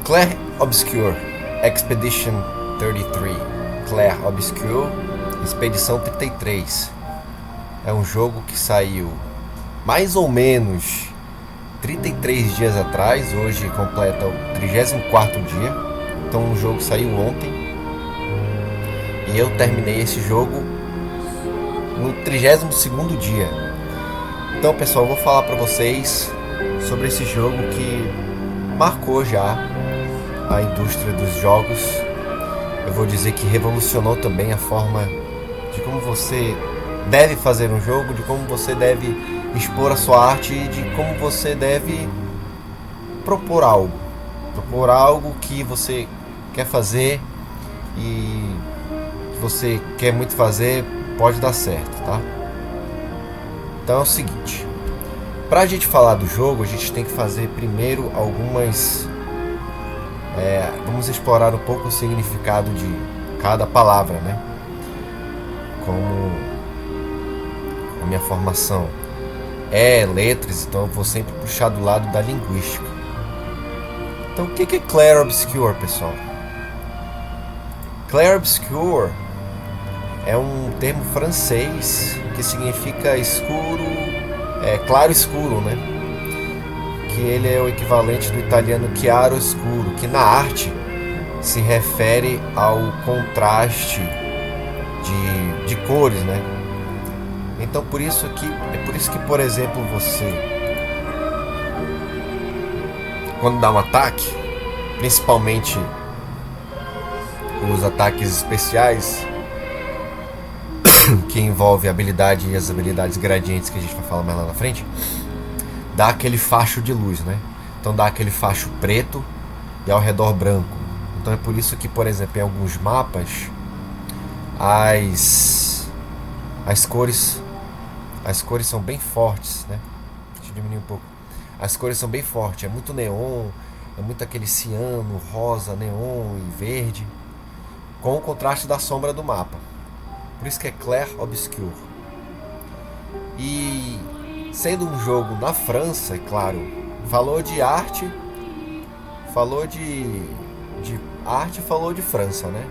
Clair Obscur Expedition 33. Clair Obscur Expedição 33. É um jogo que saiu mais ou menos 33 dias atrás. Hoje completa o 34º dia. Então o jogo saiu ontem. E eu terminei esse jogo no 32º dia. Então, pessoal, eu vou falar para vocês sobre esse jogo que marcou já a indústria dos jogos. Eu vou dizer que revolucionou também a forma de como você deve fazer um jogo, de como você deve expor a sua arte e de como você deve propor algo que você quer fazer e que você quer muito fazer, pode dar certo, tá? Então é o seguinte, pra gente falar do jogo, a gente tem que fazer primeiro algumas... vamos explorar um pouco o significado de cada palavra, né? Como a minha formação é letras, então eu vou sempre puxar do lado da linguística. Então o que é Clair Obscur, pessoal? Clair Obscur é um termo francês que significa escuro, claro escuro, né? Que ele é o equivalente do italiano chiaro escuro, que na arte se refere ao contraste de cores, né? Então por isso que, por exemplo, você, quando dá um ataque, principalmente os ataques especiais, que envolve a habilidade e as habilidades gradientes que a gente vai falar mais lá na frente, dá aquele facho de luz, né? Então dá aquele facho preto e ao redor branco. Então é por isso que, por exemplo, em alguns mapas as cores são bem fortes, né? Deixa eu diminuir um pouco. As cores são bem fortes, é muito neon, é muito aquele ciano, rosa, neon e verde, com o contraste da sombra do mapa. Por isso que é Clair Obscur. E sendo um jogo na França, é claro, falou de arte, falou de arte, falou de França, né?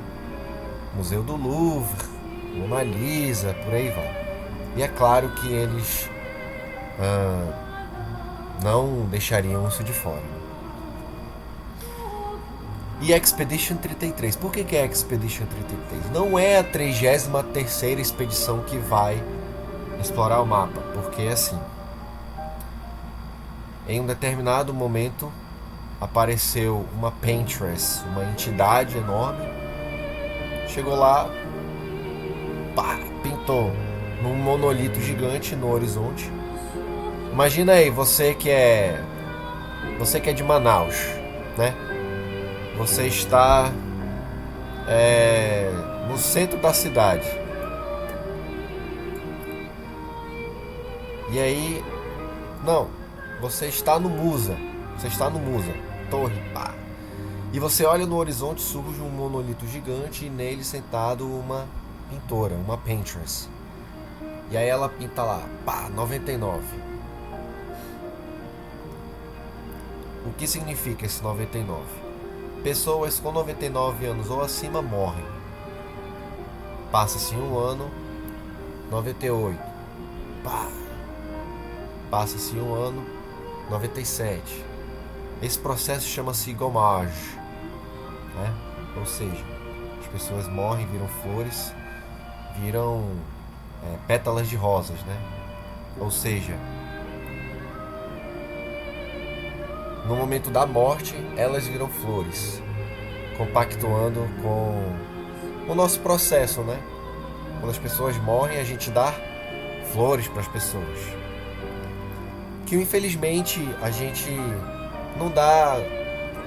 Museu do Louvre, Mona Lisa, por aí vai. E é claro que eles não deixariam isso de fora. E Expedition 33. Por que é Expedition 33? Não é a 33ª expedição que vai explorar o mapa, porque assim, em um determinado momento apareceu uma Paintress, uma entidade enorme, chegou lá, pá, pintou num monolito gigante no horizonte. Imagina aí, você que é de Manaus, né? Você está no centro da cidade. E aí, não, você está no Musa. Torre, pá. E você olha no horizonte, surge um monolito gigante e nele sentado uma pintora, uma paintress. E aí ela pinta lá, pá, 99. O que significa esse 99? Pessoas com 99 anos ou acima morrem. Passa-se um ano, 98. Pá. Passa-se um ano, 97. Esse processo chama-se gommage, né? Ou seja, as pessoas morrem, viram flores, viram pétalas de rosas, né? Ou seja, no momento da morte, elas viram flores, compactuando com o nosso processo, né? Quando as pessoas morrem, a gente dá flores para as pessoas. Que infelizmente a gente não dá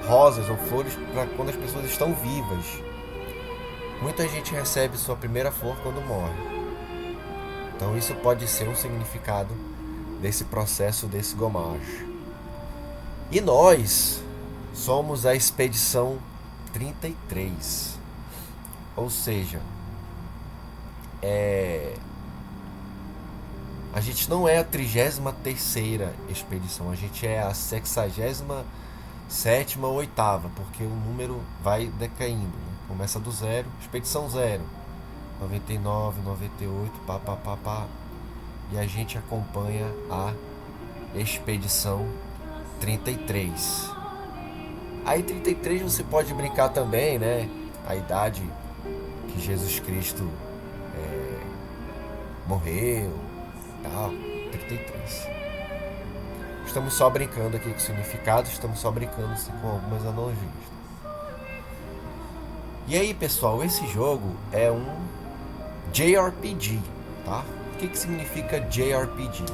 rosas ou flores para quando as pessoas estão vivas. Muita gente recebe sua primeira flor quando morre. Então isso pode ser um significado desse processo, desse gommage. E nós somos a expedição 33. Ou seja, a gente não é a 33ª expedição, a gente é a 67ª 7ª ou 8ª, porque o número vai decaindo, né? Começa do 0, expedição 0, 99, 98, pá, pá, pá, pá. E a gente acompanha a expedição 33. Aí 33 você pode brincar também, né? A idade que Jesus Cristo morreu, tal, 33. Estamos só brincando aqui com significado, estamos só brincando assim, com algumas analogias. E aí, pessoal, esse jogo é um JRPG, tá? O que significa JRPG?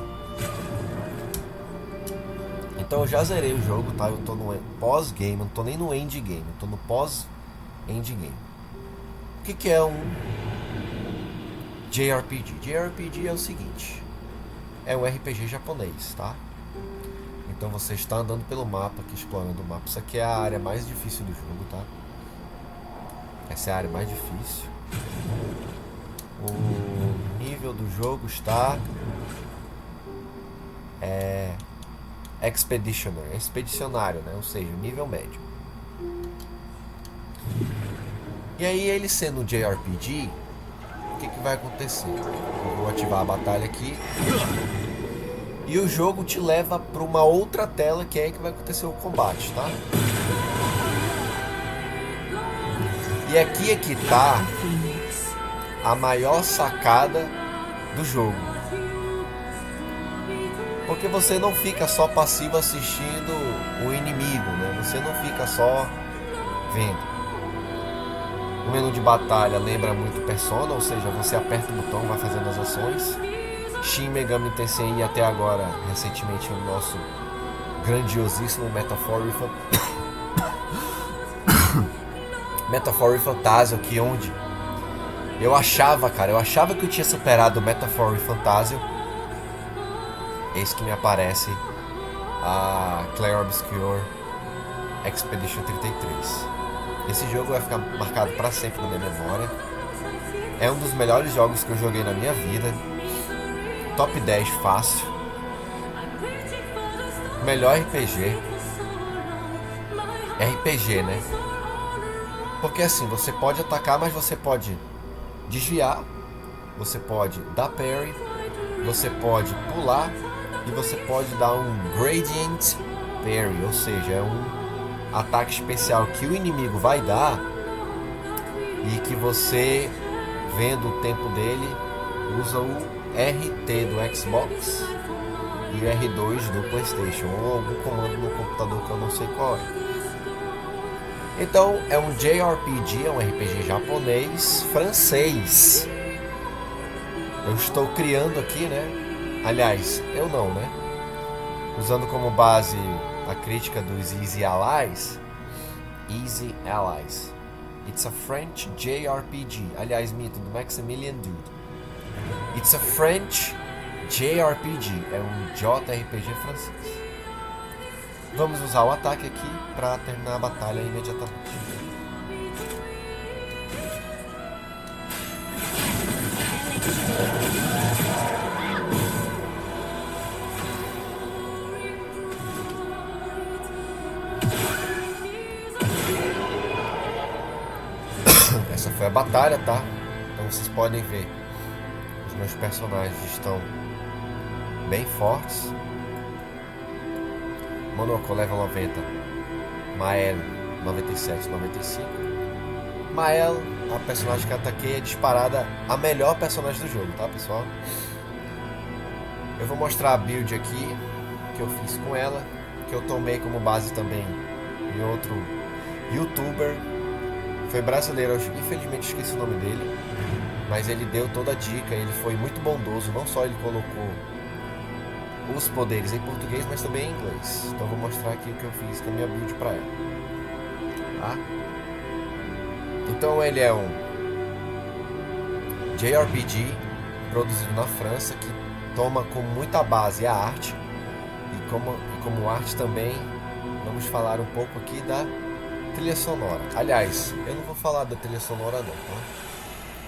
Então eu já zerei o jogo, tá? Eu tô no pós-game, não tô nem no endgame, eu tô no pós-endgame. O que é um JRPG? JRPG é o seguinte, é um RPG japonês, tá? Então você está andando pelo mapa, aqui explorando o mapa. Isso aqui é a área mais difícil do jogo, tá? Essa é a área mais difícil. O nível do jogo está expedicionário, né? Ou seja, nível médio. E aí, ele sendo um JRPG, o que vai acontecer? Eu vou ativar a batalha aqui. E o jogo te leva para uma outra tela, que é aí que vai acontecer o combate, tá? E aqui é que tá a maior sacada do jogo. Porque você não fica só passivo assistindo o inimigo, né? Você não fica só vendo. O menu de batalha lembra muito Persona, ou seja, você aperta o botão e vai fazendo as ações. Shin Megami Tensei, até agora, recentemente, o nosso grandiosíssimo Metaphor Fantasio, que onde eu achava que eu tinha superado o Metaphor Fantasio. Eis que me aparece a Clair Obscur Expedition 33. Esse jogo vai ficar marcado para sempre na minha memória. É um dos melhores jogos que eu joguei na minha vida. Top 10 fácil. Melhor RPG. RPG, né? Porque assim, você pode atacar, mas você pode desviar, você pode dar parry, você pode pular e você pode dar um gradient parry, ou seja, é um ataque especial que o inimigo vai dar e que você, vendo o tempo dele, usa o RT do Xbox e o R2 do PlayStation, ou algum comando no computador que eu não sei qual é. Então é um JRPG, é um RPG japonês, francês. Eu estou criando aqui, né? Aliás, eu não, né? Usando como base a crítica dos Easy Allies. Easy Allies. It's a French JRPG. Aliás, mito do Maximilian Dude. It's a French JRPG. É um JRPG francês. Vamos usar o ataque aqui para terminar a batalha imediatamente. Essa foi a batalha, tá? Então vocês podem ver, os meus personagens estão bem fortes. Monoko level 90, Mael 97, 95. Mael, a personagem que eu ataquei, é disparada a melhor personagem do jogo, tá, pessoal? Eu vou mostrar a build aqui que eu fiz com ela, que eu tomei como base também em outro youtuber. Foi brasileiro, eu infelizmente esqueci o nome dele, mas ele deu toda a dica, ele foi muito bondoso. Não só ele colocou os poderes em português, mas também em inglês. Então eu vou mostrar aqui o que eu fiz com a minha build para ela, tá? Então ele é um JRPG produzido na França, que toma como muita base a arte, e como arte também vamos falar um pouco aqui da trilha sonora. Aliás, eu não vou falar da trilha sonora não, tá?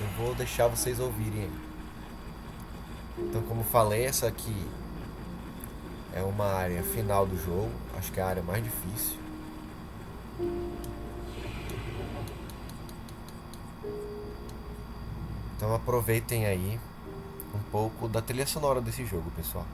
Eu vou deixar vocês ouvirem aí. Então, como falei, essa aqui é uma área final do jogo, acho que é a área mais difícil. Então aproveitem aí um pouco da trilha sonora desse jogo, pessoal.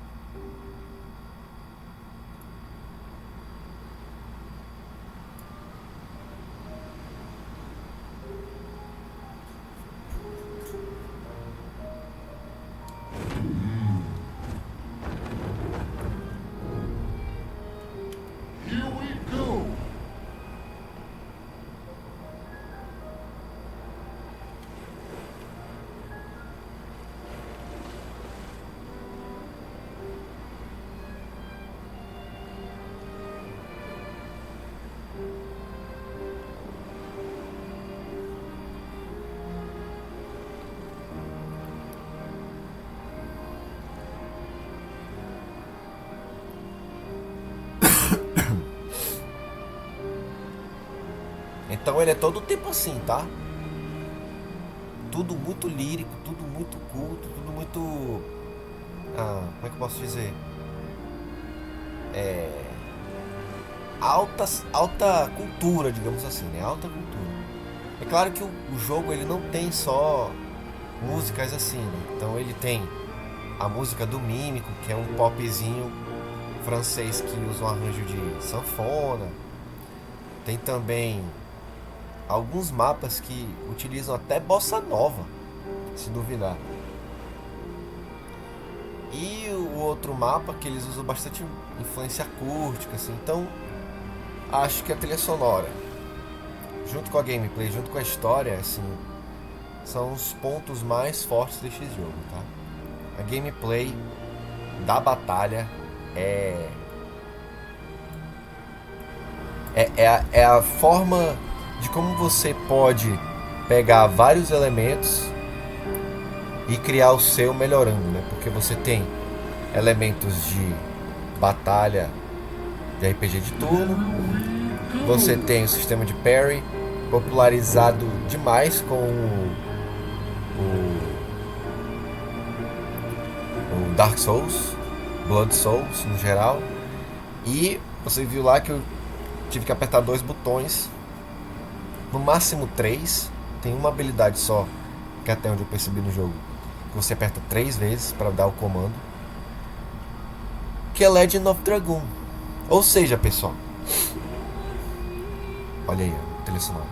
Então ele é todo o tempo assim, tá? Tudo muito lírico, tudo muito culto, tudo muito... como é que eu posso dizer? Alta cultura, digamos assim, né? Alta cultura. É claro que o jogo ele não tem só músicas assim, né? Então ele tem a música do Mímico, que é um popzinho francês que usa um arranjo de sanfona. Tem também alguns mapas que utilizam até bossa nova, se duvidar. E o outro mapa que eles usam bastante influência acústica, assim. Então, acho que a trilha sonora, junto com a gameplay, junto com a história, assim, são os pontos mais fortes deste jogo, tá? A gameplay da batalha é a forma de como você pode pegar vários elementos e criar o seu melhorando, né? Porque você tem elementos de batalha de RPG de turno, você tem o sistema de parry, popularizado demais com o Dark Souls, Blood Souls no geral, e você viu lá que eu tive que apertar 2 botões, no máximo 3, tem uma habilidade só, que até onde eu percebi no jogo, que você aperta 3 vezes para dar o comando, que é Legend of Dragoon. Ou seja, pessoal, olha aí, ó, trilha sonora.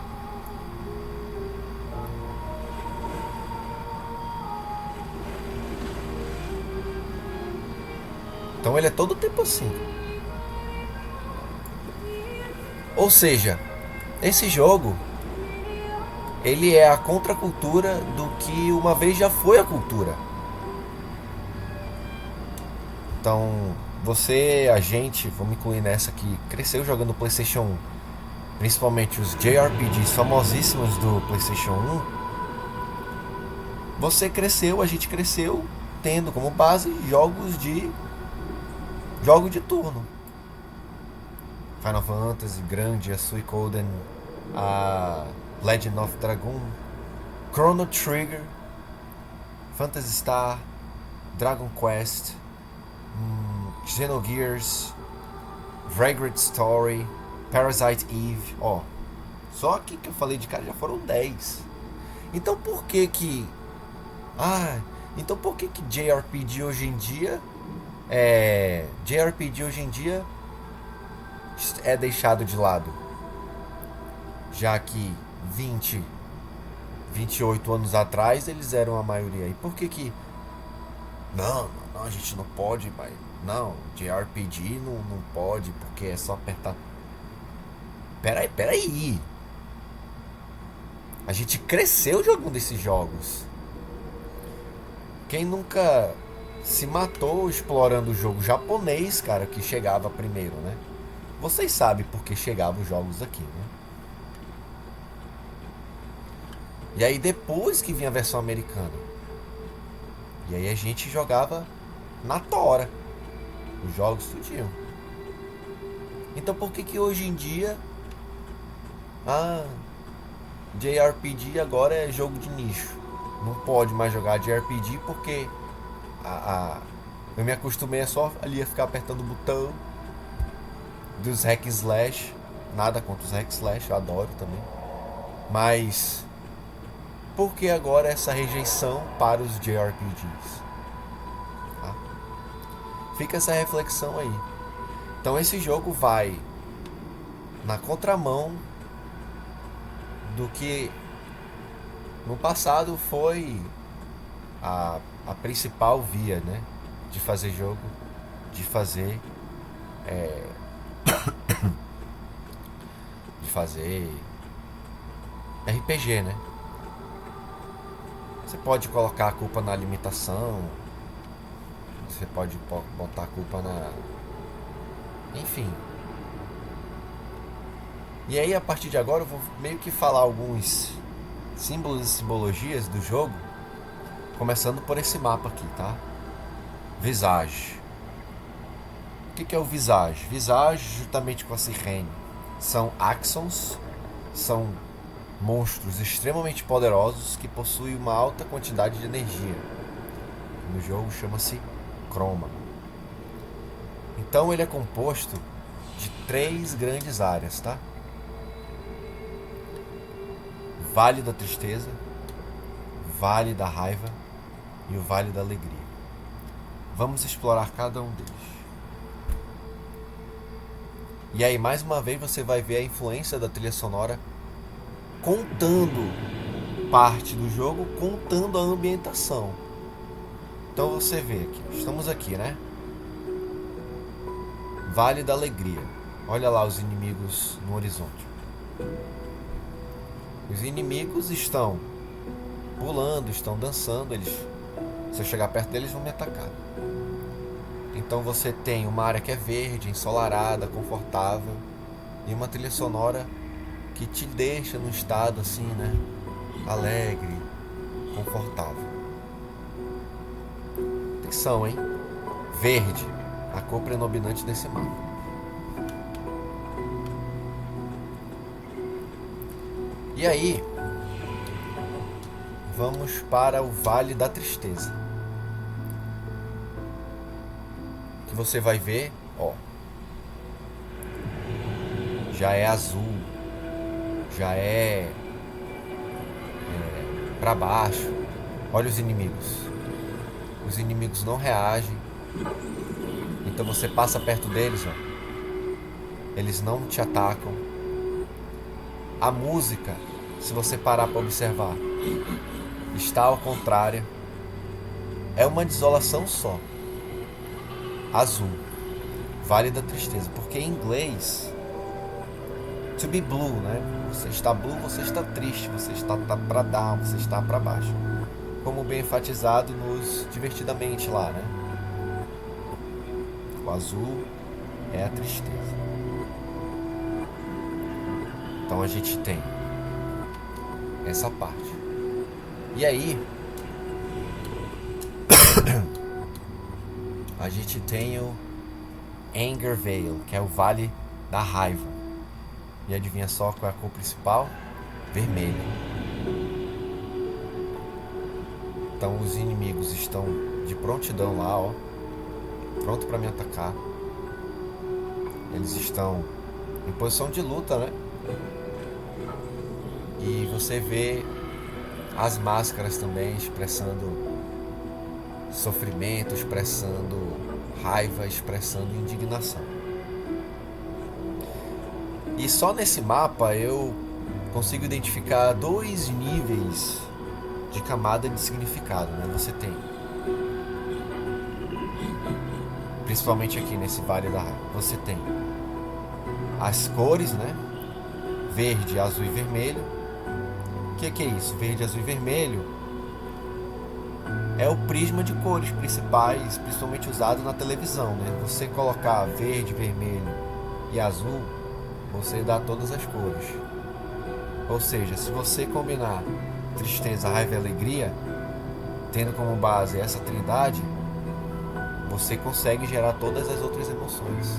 Então ele é todo o tempo assim. Ou seja, esse jogo ele é a contracultura do que uma vez já foi a cultura. Então, você, a gente, vamos incluir nessa que cresceu jogando PlayStation 1, principalmente os JRPGs famosíssimos do PlayStation 1, você cresceu, a gente cresceu tendo como base jogo de turno. Final Fantasy, Grandia, Suikoden, a Legend of Dragoon, Chrono Trigger, Phantasy Star, Dragon Quest, Xenogears, Vagrant Story, Parasite Eve. Ó, só aqui que eu falei de cara já foram 10. Então por que que JRPG hoje em dia é deixado de lado? Já que 28 anos atrás eles eram a maioria. E por que não, a gente não pode, mas não, JRPG não pode, porque é só apertar. Peraí. A gente cresceu jogando esses jogos. Quem nunca se matou explorando o jogo japonês, cara, que chegava primeiro, né? Vocês sabem por que chegavam os jogos aqui, né? E aí depois que vinha a versão americana. E aí a gente jogava na tora os jogos tudinho. Então por que hoje em dia JRPG agora é jogo de nicho? Não pode mais jogar JRPG porque eu me acostumei a só ali a ficar apertando o botão dos hack and slash Nada contra os hack slash, eu adoro também. Mas por que agora essa rejeição para os JRPGs? Tá? Fica essa reflexão aí. Então esse jogo vai na contramão do que no passado foi a principal via, né, de fazer jogo, de fazer RPG, né? Você pode colocar a culpa na limitação, você pode botar a culpa na... Enfim. E aí, a partir de agora, eu vou meio que falar alguns símbolos e simbologias do jogo, começando por esse mapa aqui, tá? Visage. O que é o Visage? Visage, juntamente com a Sirene, são Axons, são monstros extremamente poderosos que possuem uma alta quantidade de energia. No jogo chama-se Chroma. Então ele é composto de 3 grandes áreas, tá? Vale da Tristeza, Vale da Raiva e o Vale da Alegria. Vamos explorar cada um deles. E aí, mais uma vez, você vai ver a influência da trilha sonora contando parte do jogo, contando a ambientação. Então você vê aqui, estamos aqui, né? Vale da Alegria. Olha lá os inimigos no horizonte. Os inimigos estão pulando, estão dançando. Se eu chegar perto deles, vão me atacar. Então você tem uma área que é verde, ensolarada, confortável, e uma trilha sonora que te deixa num estado assim, né? Alegre, confortável. Atenção, hein? Verde, a cor predominante desse mapa. E aí, vamos para o Vale da Tristeza. Que você vai ver, ó, já é azul, já é para baixo. Olha os inimigos. Os inimigos não reagem. Então você passa perto deles, ó, eles não te atacam. A música, se você parar para observar, está ao contrário. É uma desolação só. Azul, Vale da Tristeza, porque em inglês, to be blue, né? Você está blue, você está triste, você está para down, você está para baixo. Como bem enfatizado nos Divertidamente lá, né? O azul é a tristeza. Então a gente tem essa parte. E aí a gente tem o Anger Vale, que é o Vale da Raiva. E adivinha só qual é a cor principal? Vermelho. Então os inimigos estão de prontidão lá, ó, pronto para me atacar. Eles estão em posição de luta, né? E você vê as máscaras também expressando sofrimento, expressando raiva, expressando indignação. E só nesse mapa eu consigo identificar 2 níveis de camada de significado, né? Você tem, principalmente aqui nesse Vale da Raiva, você tem as cores, né? Verde, azul e vermelho. O que é isso? Verde, azul e vermelho é o prisma de cores principais, principalmente usado na televisão, né? Você colocar verde, vermelho e azul, você dá todas as cores. Ou seja, se você combinar tristeza, raiva e alegria, tendo como base essa trindade, você consegue gerar todas as outras emoções.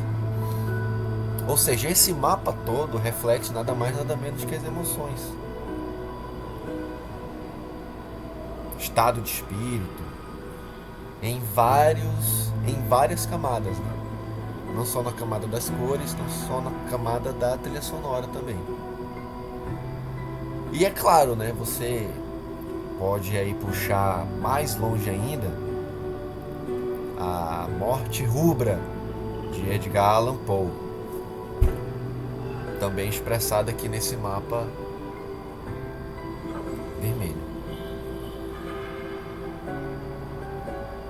Ou seja, esse mapa todo reflete nada mais nada menos que as emoções. Estado de espírito, em várias camadas, né? Não só na camada das cores, não só na camada da trilha sonora também. E é claro, né, você pode aí puxar mais longe ainda a Morte Rubra de Edgar Allan Poe, também expressada aqui nesse mapa vermelho.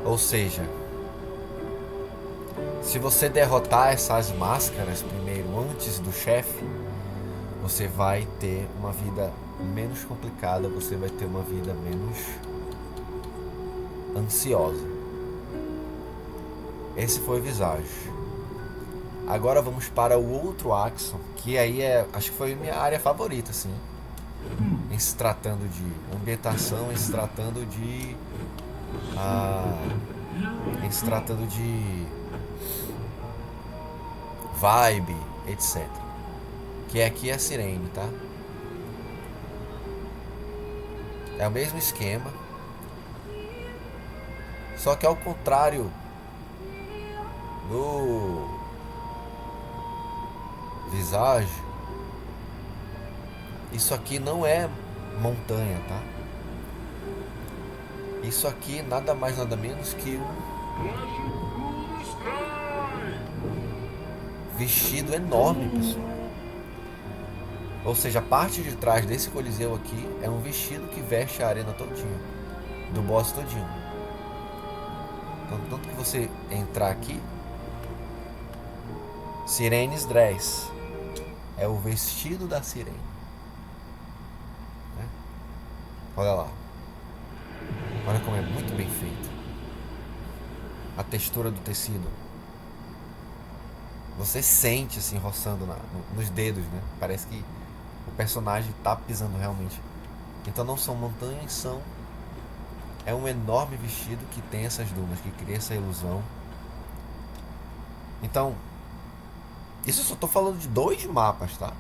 Ou seja, se você derrotar essas máscaras primeiro antes do chefe, você vai ter uma vida menos complicada, você vai ter uma vida menos ansiosa. Esse foi o Visage. Agora vamos para o outro Axon, que aí acho que foi a minha área favorita, assim, em se tratando de ambientação, em se tratando de vibe, etc. Que aqui é a Sirene, tá? É o mesmo esquema, só que ao contrário do Visage, isso aqui não é montanha, tá? Isso aqui nada mais nada menos que um vestido enorme, pessoal. Ou seja, a parte de trás desse coliseu aqui é um vestido que veste a arena todinha, do boss todinho. Então, tanto que você entrar aqui, Sirene's Dress é o vestido da sirene, né? Olha lá, olha como é muito bem feito a textura do tecido. Você sente assim roçando nos dedos, né? Parece que o personagem tá pisando realmente. Então não são montanhas, é um enorme vestido que tem essas dunas, que cria essa ilusão. Então, isso eu só tô falando de 2 mapas, tá?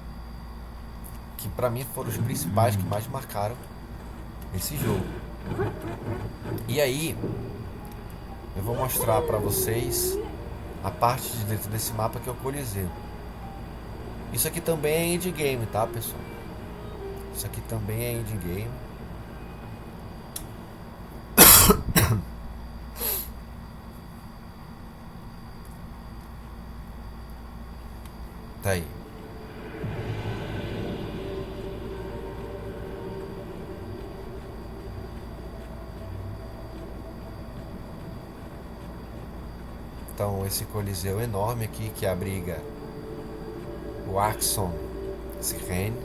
Que pra mim foram os principais, que mais marcaram esse jogo. E aí, eu vou mostrar pra vocês a parte de dentro desse mapa, que é o Coliseu. Isso aqui também é endgame, tá, pessoal? Isso aqui também é endgame. Tá aí. Então, esse coliseu enorme aqui que abriga o Axon Sirene.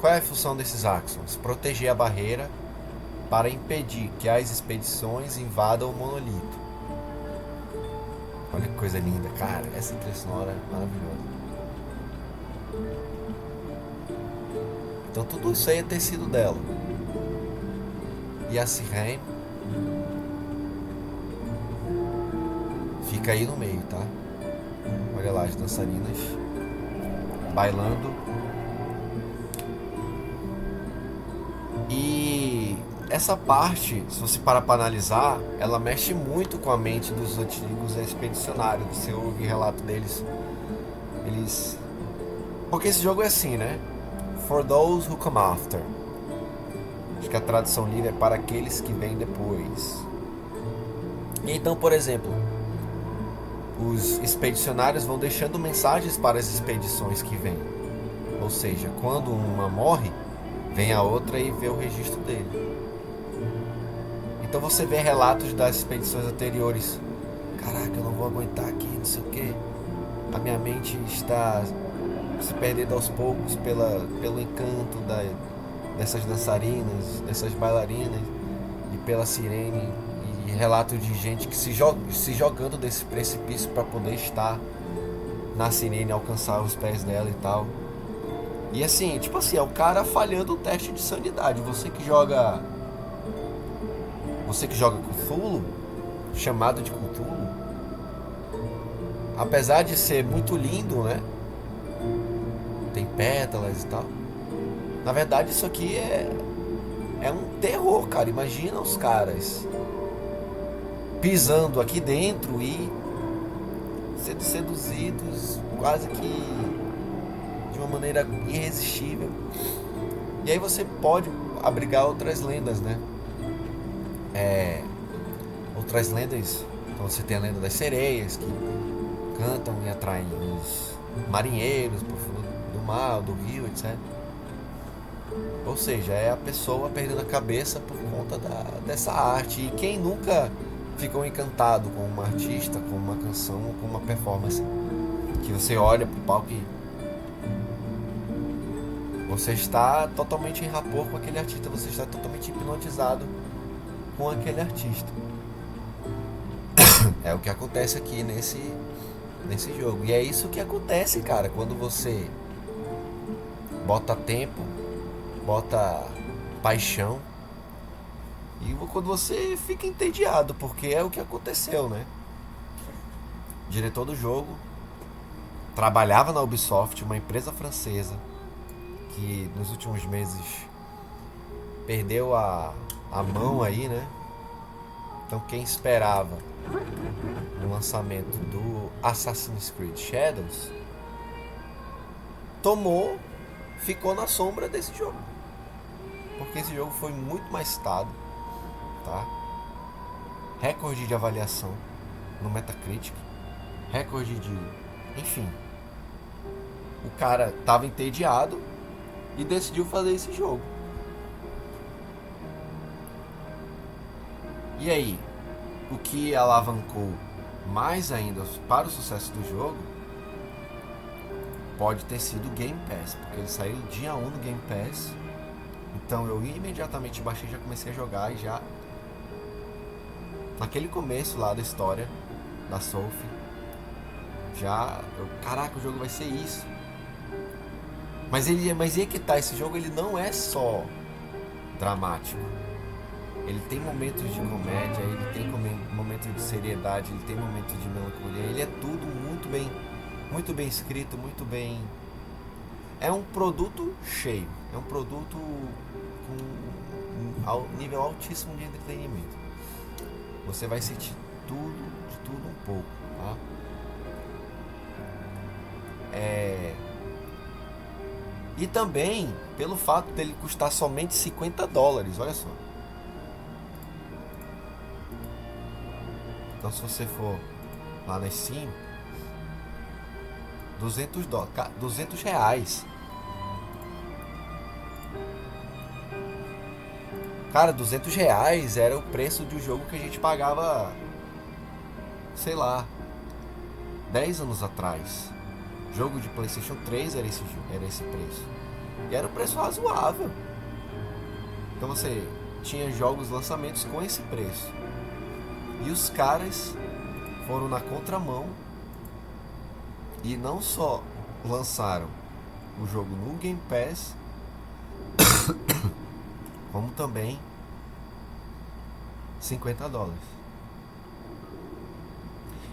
Qual é a função desses Axons? Proteger a barreira para impedir que as expedições invadam o monolito. Olha que coisa linda, cara. Essa trilha sonora é maravilhosa. Então tudo isso aí é tecido dela. E a Sirene fica aí no meio, tá? Olha lá as dançarinas bailando. E essa parte, se você parar para analisar, ela mexe muito com a mente dos antigos expedicionários. Você ouve o relato deles. Porque esse jogo é assim, né? For those who come after. Acho que a tradução livre é para aqueles que vêm depois. E então, por exemplo, os expedicionários vão deixando mensagens para as expedições que vêm. Ou seja, quando uma morre, vem a outra e vê o registro dele. Então você vê relatos das expedições anteriores. Caraca, eu não vou aguentar aqui, não sei o que. A minha mente está se perdendo aos poucos pelo encanto dessas dançarinas, dessas bailarinas e pela sirene. E relatos de gente que se jogando desse precipício para poder estar na sirene, alcançar os pés dela e tal. E assim, tipo assim, é o cara falhando o teste de sanidade. Você que joga Cthulhu, chamado de Cthulhu, apesar de ser muito lindo, né? Tem pétalas e tal. Na verdade, isso aqui é um terror, cara. Imagina os caras pisando aqui dentro e sendo seduzidos quase que de uma maneira irresistível. E aí você pode abrigar outras lendas, né? Outras lendas. Então você tem a lenda das sereias que cantam e atraem os marinheiros pro fundo do mar, do rio, etc. Ou seja, é a pessoa perdendo a cabeça por conta dessa arte. E quem nunca ficou encantado com uma artista, com uma canção, com uma performance, que você olha pro palco e você está totalmente em rapport com aquele artista, você está totalmente hipnotizado com aquele artista. É o que acontece aqui nesse jogo. E é isso que acontece, cara, quando você bota tempo, bota paixão, e quando você fica entediado, porque é o que aconteceu, né? O diretor do jogo trabalhava na Ubisoft, uma empresa francesa que nos últimos meses perdeu a mão aí, né? Então quem esperava o lançamento do Assassin's Creed Shadows ficou na sombra desse jogo, porque esse jogo foi muito mais citado, tá? Recorde de avaliação no Metacritic, recorde de... enfim, o cara tava entediado e decidiu fazer esse jogo. E aí, o que alavancou mais ainda para o sucesso do jogo pode ter sido o Game Pass, porque ele saiu dia 1 no Game Pass. Então eu imediatamente baixei, já comecei a jogar, e já naquele começo lá da história da Sophie, caraca, o jogo vai ser isso. Mas aí que tá, esse jogo ele não é só dramático. Ele tem momentos de comédia, ele tem momentos de seriedade, ele tem momentos de melancolia. Ele é tudo muito bem escrito, muito bem... É um produto cheio, é um produto com um nível altíssimo de entretenimento. Você vai sentir de tudo um pouco, tá? E também pelo fato dele custar somente $50, olha só. Então se você for lá na Steam, $200. Cara, R$200 era o preço de um jogo que a gente pagava, sei lá, 10 anos atrás. Jogo de PlayStation 3 era esse preço. E era um preço razoável. Então você tinha jogos, lançamentos com esse preço. E os caras foram na contramão e não só lançaram o jogo no Game Pass, como também $50.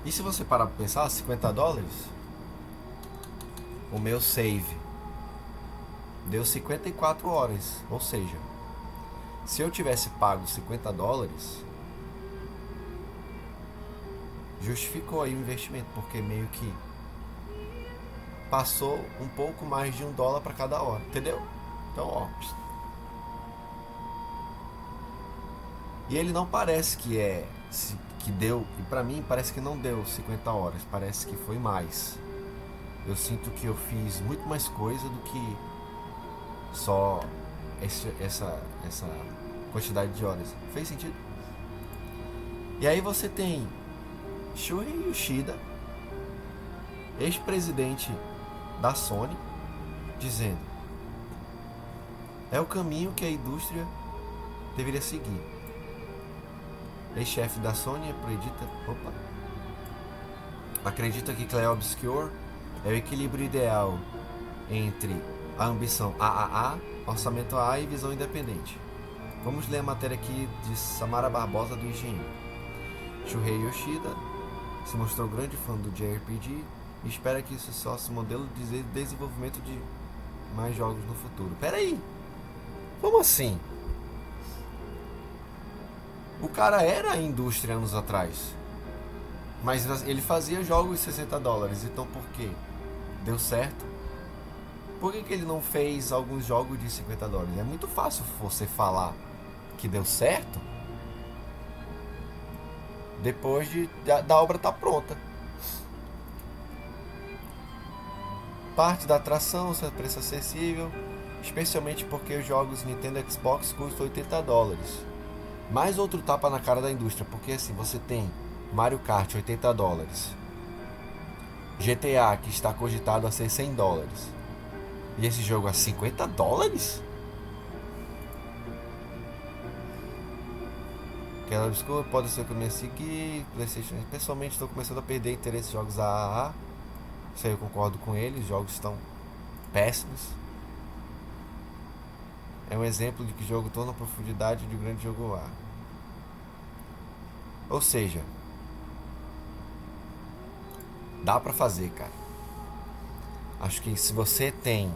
E se você parar pra pensar, $50, o meu save deu 54 horas. Ou seja, se eu tivesse pago $50, justificou aí o investimento, porque meio que passou um pouco mais de $1 para cada hora, entendeu? Então, ó. E ele não parece que deu, e pra mim parece que não deu 50 horas, parece que foi mais. Eu sinto que eu fiz muito mais coisa do que só essa quantidade de horas. Fez sentido? E aí você tem Shuhei Yoshida, ex-presidente da Sony, dizendo: é o caminho que a indústria deveria seguir. Ex-chefe da Sony acredita que Clair Obscur é o equilíbrio ideal entre a ambição AAA, orçamento AA e visão independente. Vamos ler a matéria aqui de Samara Barbosa do IGN. Shuhei Yoshida se mostrou grande fã do JRPG e espera que isso só se modelo de desenvolvimento de mais jogos no futuro. Pera aí, como assim? O cara era a indústria anos atrás. Mas ele fazia jogos de 60 dólares, então por quê? Deu certo. Por que ele não fez alguns jogos de 50 dólares? É muito fácil você falar que deu certo depois da obra estar pronta. Parte da atração, seu preço acessível, especialmente porque os jogos Nintendo e Xbox custam 80 dólares. Mais outro tapa na cara da indústria, porque assim, você tem Mario Kart 80 dólares, GTA que está cogitado a ser 100 dólares, e esse jogo a 50 dólares? Aquela obscura pode ser que eu me seguir, PlayStation. Pessoalmente estou começando a perder interesse em jogos AAA. Isso aí eu concordo com ele, os jogos estão péssimos. É um exemplo de que o jogo torna a profundidade de um grande jogo A. Ou seja, dá pra fazer, cara. Acho que se você tem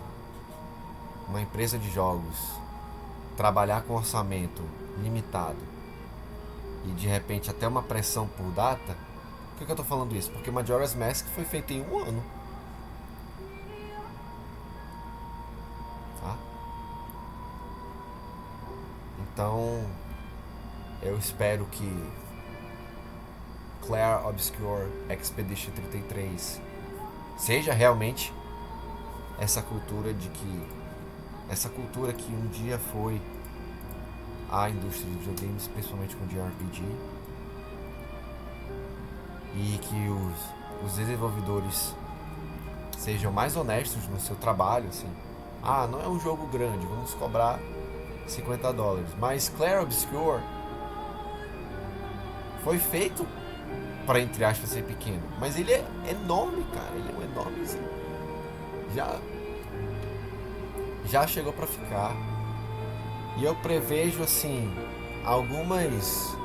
uma empresa de jogos, trabalhar com orçamento limitado e de repente até uma pressão por data. Por que eu tô falando isso? Porque Majora's Mask foi feito em um ano. Tá? Então, eu espero que Clair Obscur Expedition 33 seja realmente essa cultura que um dia foi a indústria de videogames, principalmente com JRPG, e que os desenvolvedores sejam mais honestos no seu trabalho, assim. Não é um jogo grande, vamos cobrar 50 dólares. Mas Clair Obscur foi feito para, entre aspas, ser pequeno, mas ele é enorme, cara. Ele é um enorme, assim. Já chegou para ficar. E eu prevejo, assim, algumas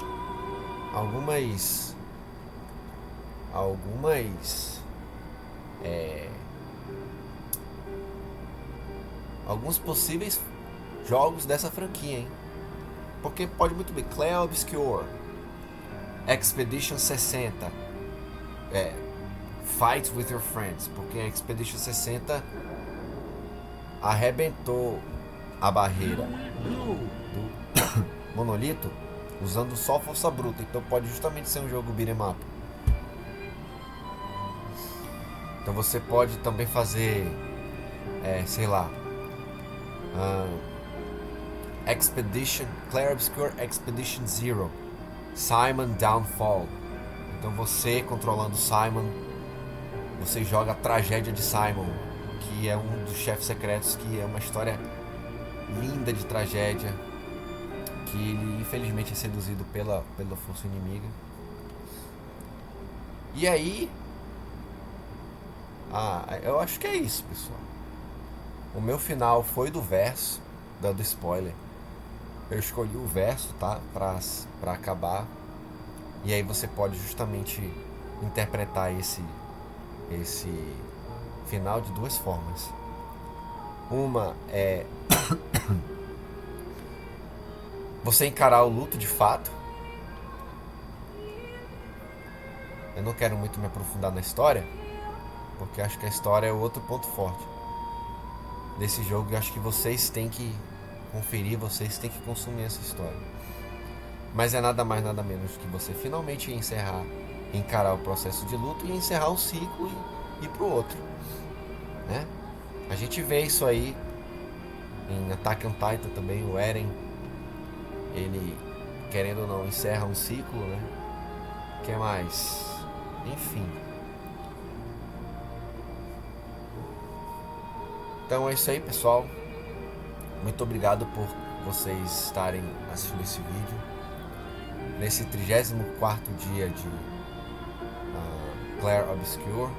alguns possíveis jogos dessa franquia, hein? Porque pode muito bem Clair Obscur Expedition 60 Fight with Your Friends, porque a Expedition 60 arrebentou a barreira do monolito usando só força bruta, então pode justamente ser um jogo beat'em up. Então você pode também fazer Clair Obscur Expedition Zero, Simon Downfall. Então você controlando Simon, você joga a tragédia de Simon, que é um dos chefes secretos, que é uma história linda de tragédia, que ele infelizmente é seduzido pela força inimiga. E aí, eu acho que é isso, pessoal. O meu final foi do verso, dando spoiler. Eu escolhi o verso, tá? Pra acabar. E aí você pode justamente interpretar esse final de duas formas. Uma é você encarar o luto de fato. Eu não quero muito me aprofundar na história, porque acho que a história é o outro ponto forte desse jogo. E acho que vocês têm que conferir, vocês têm que consumir essa história. Mas é nada mais, nada menos que você finalmente encarar o processo de luto e encerrar um ciclo e ir pro outro, né? A gente vê isso aí em Attack on Titan também. O Eren, ele, querendo ou não, encerra um ciclo, né? Que mais? Enfim. Então é isso aí, pessoal. Muito obrigado por vocês estarem assistindo esse vídeo. Nesse 34º dia de Clair Obscur,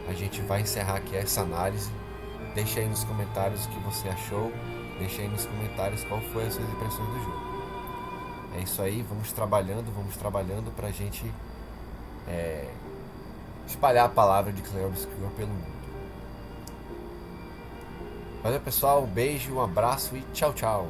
a gente vai encerrar aqui essa análise. Deixa aí nos comentários o que você achou. Deixa aí nos comentários qual foi as suas impressões do jogo. É isso aí, vamos trabalhando pra gente espalhar a palavra de Clair Obscur pelo mundo. Valeu, pessoal, um beijo, um abraço e tchau, tchau.